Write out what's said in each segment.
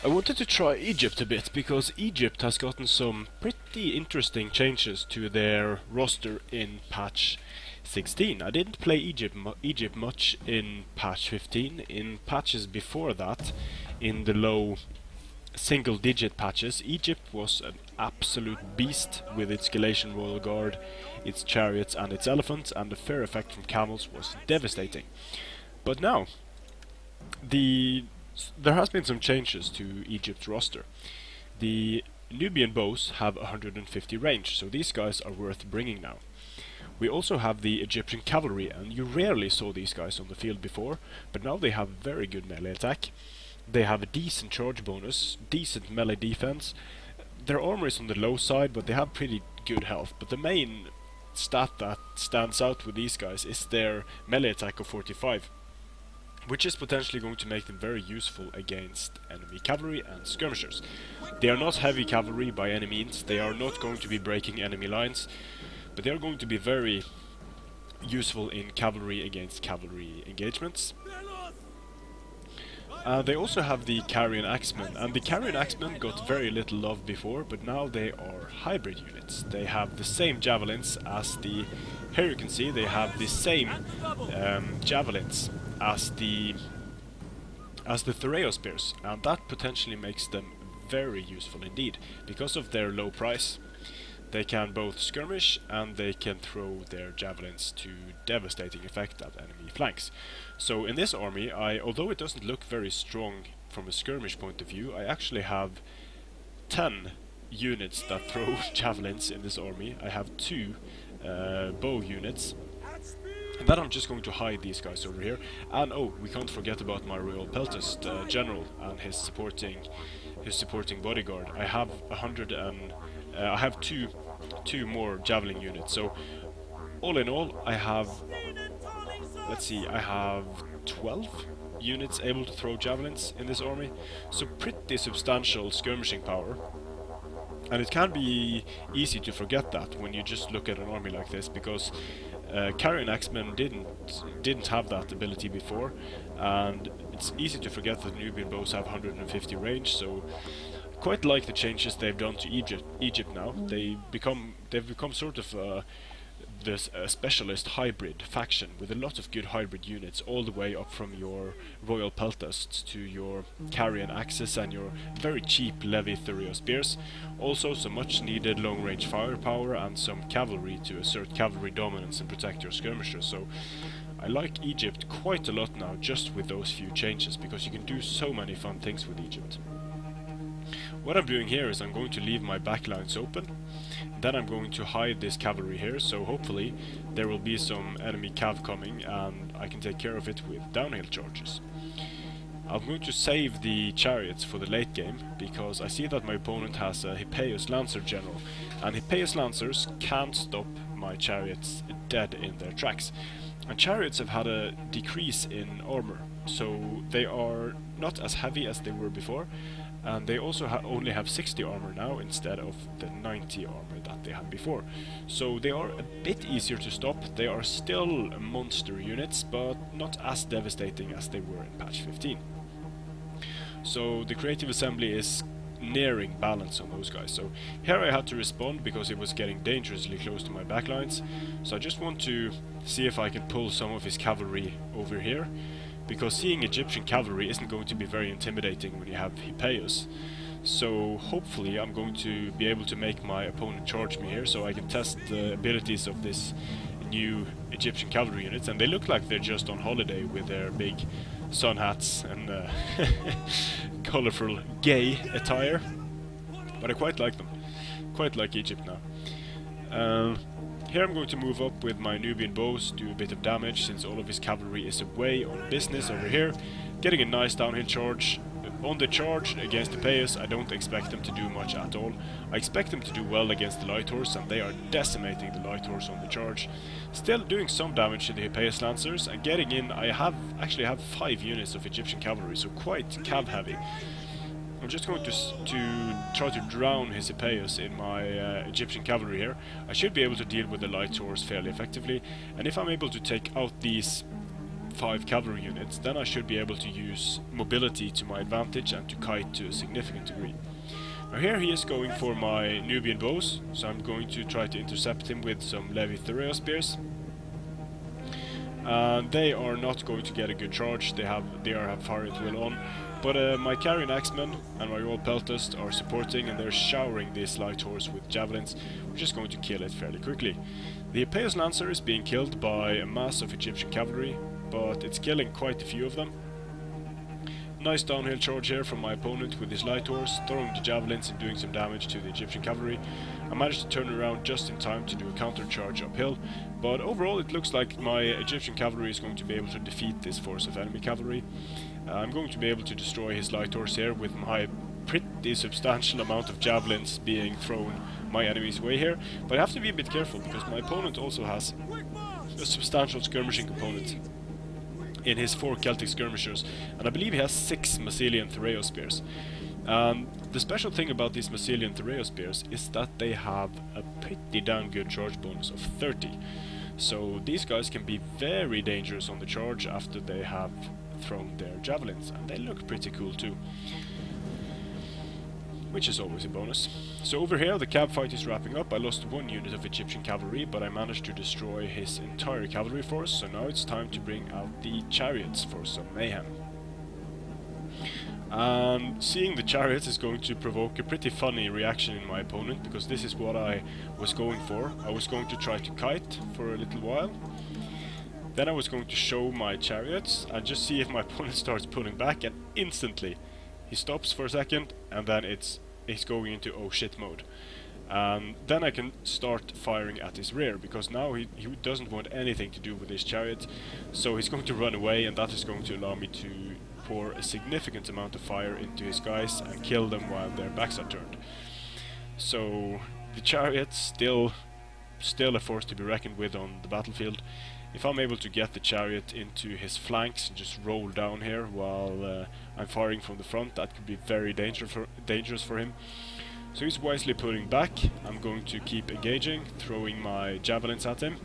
I wanted to try Egypt a bit because Egypt has gotten some pretty interesting changes to their roster in patch 16. I didn't play Egypt much in patch 15. In patches before that, in the low single-digit patches, Egypt was an absolute beast with its Galatian Royal Guard, its chariots and its elephants, and the fair effect from camels was devastating. But now, there has been some changes to Egypt's roster. The Nubian bows have 150 range, so these guys are worth bringing now. We also have the Egyptian cavalry, and you rarely saw these guys on the field before, but now they have very good melee attack. They have a decent charge bonus, decent melee defense. Their armor is on the low side, but they have pretty good health. But the main stat that stands out with these guys is their melee attack of 45, which is potentially going to make them very useful against enemy cavalry and skirmishers. They are not heavy cavalry by any means, they are not going to be breaking enemy lines, but they are going to be very useful in cavalry against cavalry engagements. They also have the Carrion Axemen, and the Carrion Axemen got very little love before, but now they are hybrid units. They have the same javelins as the... Here you can see they have the same javelins as the Thereo spears, and that potentially makes them very useful indeed. Because of their low price, they can both skirmish and they can throw their javelins to devastating effect at enemy flanks. So in this army, although it doesn't look very strong from a skirmish point of view, I actually have 10 units that throw javelins in this army. I have 2 bow units. And then I'm just going to hide these guys over here. And oh, we can't forget about my Royal Peltast general and his supporting bodyguard. I have I have two more javelin units. So all in all, I have, let's see, I have 12 units able to throw javelins in this army. So pretty substantial skirmishing power. And it can be easy to forget that when you just look at an army like this, because Carrion Axemen didn't have that ability before, and it's easy to forget that Nubian bows have 150 range. So quite like the changes they've done to Egypt now. They've become sort of this specialist hybrid faction with a lot of good hybrid units, all the way up from your Royal Peltasts to your Carrion Axes and your very cheap Levy Thereo spears. Also some much needed long range firepower and some cavalry to assert cavalry dominance and protect your skirmishers. So I like Egypt quite a lot now just with those few changes, because you can do so many fun things with Egypt. What I'm doing here is I'm going to leave my backlines open, then I'm going to hide this cavalry here, so hopefully there will be some enemy cav coming and I can take care of it with downhill charges. I'm going to save the chariots for the late game, because I see that my opponent has a Hippeus Lancer general, and Hippeus Lancers can't stop my chariots dead in their tracks. And chariots have had a decrease in armor, so they are not as heavy as they were before, and they also only have 60 armor now instead of the 90 armor that they had before. So they are a bit easier to stop. They are still monster units, but not as devastating as they were in patch 15. So the creative assembly is nearing balance on those guys. So here I had to respond because it was getting dangerously close to my backlines. So I just want to see if I can pull some of his cavalry over here, because seeing Egyptian cavalry isn't going to be very intimidating when you have Hippeus. So hopefully I'm going to be able to make my opponent charge me here, so I can test the abilities of this new Egyptian cavalry units. And they look like they're just on holiday with their big sun hats and colorful gay attire. But I quite like them. Quite like Egypt now. Here I'm going to move up with my Nubian bows, do a bit of damage since all of his cavalry is away on business over here. Getting a nice downhill charge. On the charge against the Hippeus, I don't expect them to do much at all. I expect them to do well against the light horse, and they are decimating the light horse on the charge. Still doing some damage to the Hippeus Lancers, and getting in, I actually have 5 units of Egyptian cavalry, so quite cav heavy. I'm just going to try to drown his Hippeus in my Egyptian cavalry here. I should be able to deal with the light horse fairly effectively, and if I'm able to take out these 5 cavalry units, then I should be able to use mobility to my advantage and to kite to a significant degree. Now here he is going for my Nubian bows, so I'm going to try to intercept him with some Levi Thureo spears. They are not going to get a good charge, they have Feriot will on, but my Carrion Axemen and my Royal Peltast are supporting, and they're showering this light horse with javelins, which is going to kill it fairly quickly. The Epeios Lancer is being killed by a mass of Egyptian cavalry, but it's killing quite a few of them. Nice downhill charge here from my opponent with his light horse, throwing the javelins and doing some damage to the Egyptian cavalry. I managed to turn around just in time to do a counter charge uphill, but overall it looks like my Egyptian cavalry is going to be able to defeat this force of enemy cavalry. I'm going to be able to destroy his light horse here with my pretty substantial amount of javelins being thrown my enemy's way here, but I have to be a bit careful because my opponent also has a substantial skirmishing component in his 4 Celtic skirmishers, and I believe he has 6 Massilian Thureo spears. The special thing about these Massilian Thureo spears is that they have a pretty damn good charge bonus of 30. So these guys can be very dangerous on the charge after they have thrown their javelins, and they look pretty cool too, which is always a bonus. So over here the cab fight is wrapping up. I lost 1 unit of Egyptian cavalry, but I managed to destroy his entire cavalry force, so now it's time to bring out the chariots for some mayhem. Seeing the chariots is going to provoke a pretty funny reaction in my opponent, because this is what I was going for. I was going to try to kite for a little while, then I was going to show my chariots and just see if my opponent starts pulling back, and instantly he stops for a second, and then he's going into oh shit mode. Then I can start firing at his rear, because now he doesn't want anything to do with his chariot, so he's going to run away, and that is going to allow me to pour a significant amount of fire into his guys and kill them while their backs are turned. So the chariot's still a force to be reckoned with on the battlefield. If I'm able to get the chariot into his flanks and just roll down here while I'm firing from the front, that could be very dangerous for him. So he's wisely pulling back. I'm going to keep engaging, throwing my javelins at him.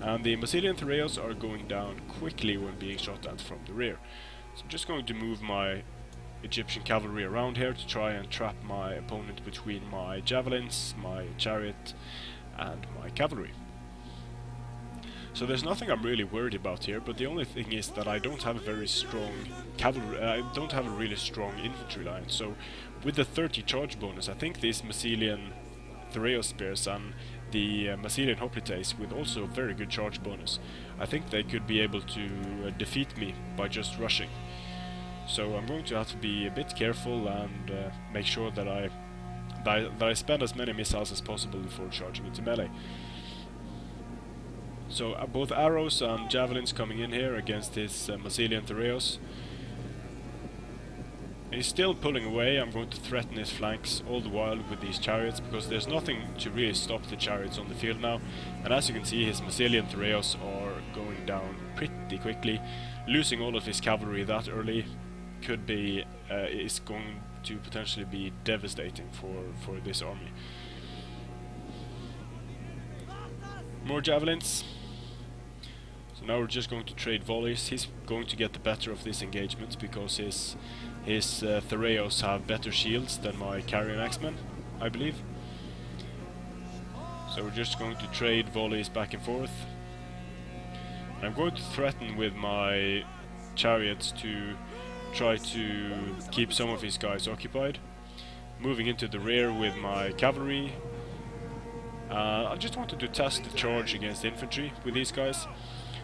And the Massilian Thureos are going down quickly when being shot at from the rear. So I'm just going to move my Egyptian cavalry around here to try and trap my opponent between my javelins, my chariot, and my cavalry. So there's nothing I'm really worried about here, but the only thing is that I don't have a very strong cavalry, I don't have a really strong infantry line. So with the 30 charge bonus, I think these Massilian Thureo spears and the Massilian hoplites with also a very good charge bonus, I think they could be able to defeat me by just rushing. So I'm going to have to be a bit careful and make sure that I spend as many missiles as possible before charging into melee. So both arrows and javelins coming in here against his Massilian Thureos. He's still pulling away. I'm going to threaten his flanks all the while with these chariots, because there's nothing to really stop the chariots on the field now. And as you can see, his Massilian Thureos are going down pretty quickly. Losing all of his cavalry that early could be is going to potentially be devastating for this army. More javelins. So now we're just going to trade volleys. He's going to get the better of this engagement because his Thureos have better shields than my Carrion Axemen, I believe. So we're just going to trade volleys back and forth. I'm going to threaten with my chariots to try to keep some of his guys occupied. Moving into the rear with my cavalry. I just wanted to test the charge against infantry with these guys.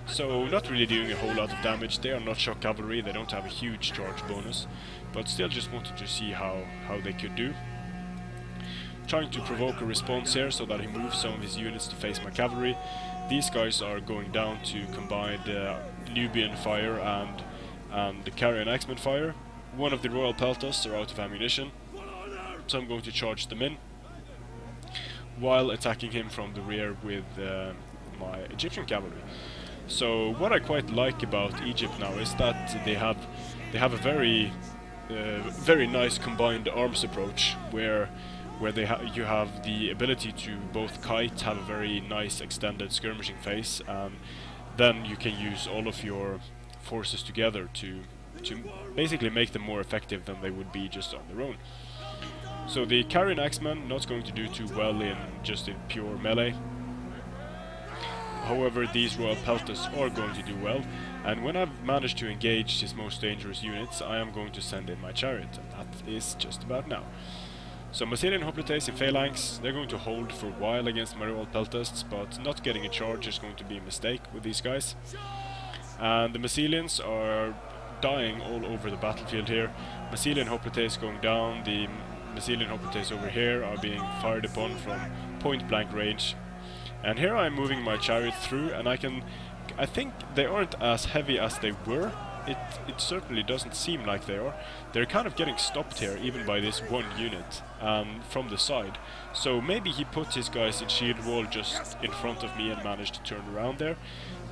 So not really doing a whole lot of damage. They are not shock cavalry, they don't have a huge charge bonus, but still just wanted to see how they could do. Trying to provoke a response here so that he moves some of his units to face my cavalry. These guys are going down to combine the Nubian fire and the Carrion Axemen fire. One of the Royal Peltasts are out of ammunition, so I'm going to charge them in while attacking him from the rear with my Egyptian cavalry. So what I quite like about Egypt now is that they have a very nice combined arms approach where you have the ability to both kite, have a very nice extended skirmishing phase, then you can use all of your forces together to basically make them more effective than they would be just on their own. So the Carrion Axeman not going to do too well in pure melee. However, these Royal Peltas are going to do well, and when I've managed to engage his most dangerous units, I am going to send in my Chariot, and that is just about now. So Massilian Hoplites in Phalanx, they're going to hold for a while against my Royal Peltas, but not getting a charge is going to be a mistake with these guys. And the Massilians are dying all over the battlefield here. Massilian Hoplites going down, the Massilian Hoplites over here are being fired upon from point blank range. And here I'm moving my Chariot through, and I think they aren't as heavy as they were. It certainly doesn't seem like they are. They're kind of getting stopped here, even by this one unit from the side. So maybe he put his guys in shield wall just in front of me and managed to turn around there.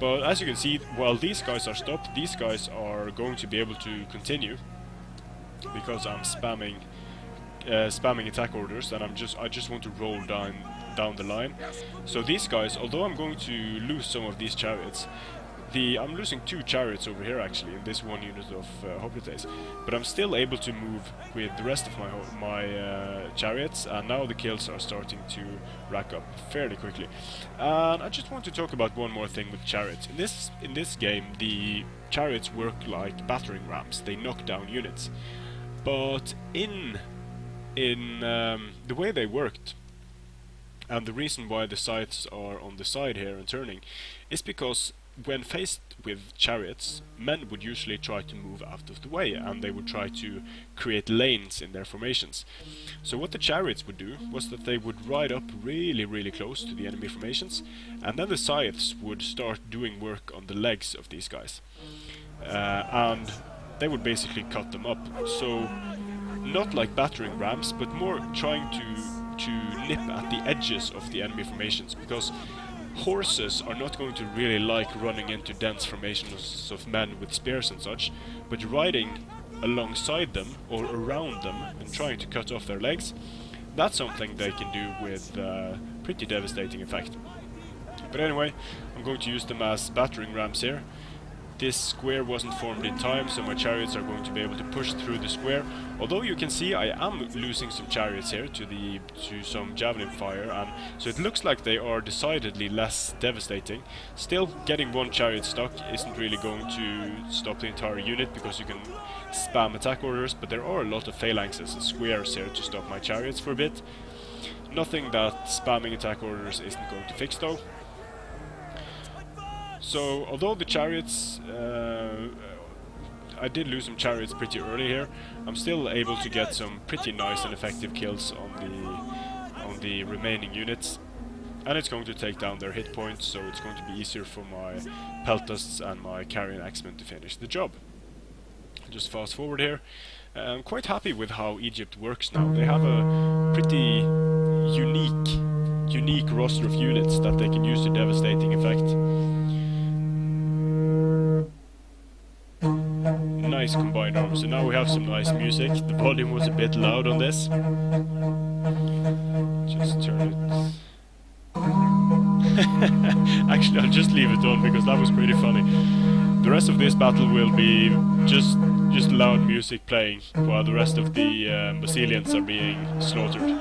But as you can see, while these guys are stopped, these guys are going to be able to continue, because I'm spamming attack orders, and I just want to roll down the line. So these guys, although I'm going to lose some of these Chariots, I'm losing 2 Chariots over here actually in this one unit of Hoplites, but I'm still able to move with the rest of my Chariots, and now the kills are starting to rack up fairly quickly. And I just want to talk about one more thing with Chariots. In this game, the Chariots work like battering rams. They knock down units, but in the way they worked, and the reason why the sights are on the side here and turning, is because when faced with Chariots, men would usually try to move out of the way, and they would try to create lanes in their formations. So what the Chariots would do was that they would ride up really, really close to the enemy formations, and then the scythes would start doing work on the legs of these guys. And they would basically cut them up. So not like battering rams, but more trying to nip at the edges of the enemy formations, because horses are not going to really like running into dense formations of men with spears and such, but riding alongside them or around them and trying to cut off their legs, that's something they can do with pretty devastating effect. But anyway, I'm going to use them as battering rams here. This square wasn't formed in time, so my Chariots are going to be able to push through the square. Although you can see I am losing some Chariots here to some javelin fire, and so it looks like they are decidedly less devastating. Still, getting one Chariot stuck isn't really going to stop the entire unit, because you can spam attack orders, but there are a lot of phalanxes and squares here to stop my Chariots for a bit. Nothing that spamming attack orders isn't going to fix though. So, although the Chariots, I did lose some Chariots pretty early here, I'm still able to get some pretty nice and effective kills on the remaining units. And it's going to take down their hit points, so it's going to be easier for my Peltas and my Carrion Axemen to finish the job. Just fast forward here. I'm quite happy with how Egypt works now. They have a pretty unique roster of units that they can use to devastating effect. Nice combined arms. So now we have some nice music. The volume was a bit loud on this. Just turn it. Actually, I'll just leave it on because that was pretty funny. The rest of this battle will be just loud music playing while the rest of the Massilians are being slaughtered.